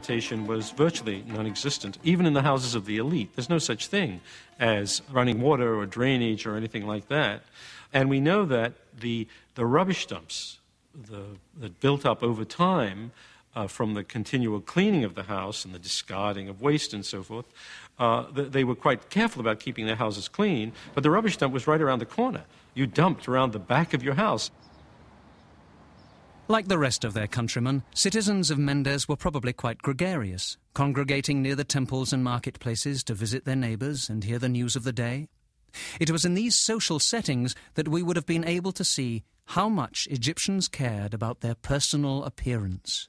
Sanitation was virtually non-existent, even in the houses of the elite. There's no such thing as running water or drainage or anything like that. And we know that the rubbish dumps that built up over time from the continual cleaning of the house and the discarding of waste and so forth, they were quite careful about keeping their houses clean, but the rubbish dump was right around the corner. You dumped around the back of your house. Like the rest of their countrymen, citizens of Mendes were probably quite gregarious, congregating near the temples and marketplaces to visit their neighbours and hear the news of the day. It was in these social settings that we would have been able to see how much Egyptians cared about their personal appearance.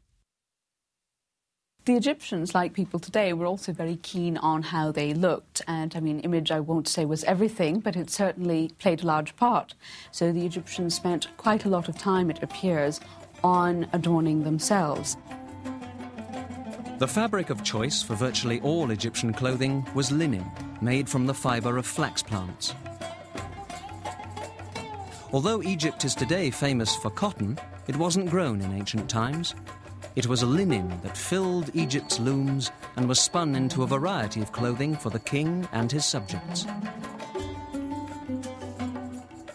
The Egyptians, like people today, were also very keen on how they looked. And, I mean, image, I won't say was everything, but it certainly played a large part. So the Egyptians spent quite a lot of time, it appears, on adorning themselves. The fabric of choice for virtually all Egyptian clothing was linen, made from the fibre of flax plants. Although Egypt is today famous for cotton, it wasn't grown in ancient times. It was a linen that filled Egypt's looms and was spun into a variety of clothing for the king and his subjects.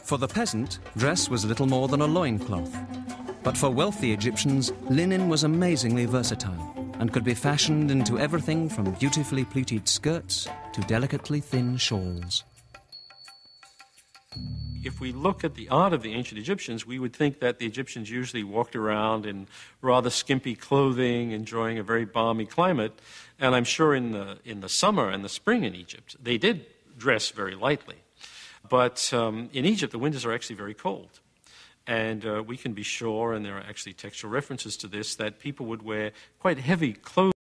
For the peasant, dress was little more than a loincloth. But for wealthy Egyptians, linen was amazingly versatile and could be fashioned into everything from beautifully pleated skirts to delicately thin shawls. If we look at the art of the ancient Egyptians, we would think that the Egyptians usually walked around in rather skimpy clothing, enjoying a very balmy climate. And I'm sure in the summer and the spring in Egypt, they did dress very lightly. But in Egypt, the winters are actually very cold. And we can be sure, and there are actually textual references to this, that people would wear quite heavy clothing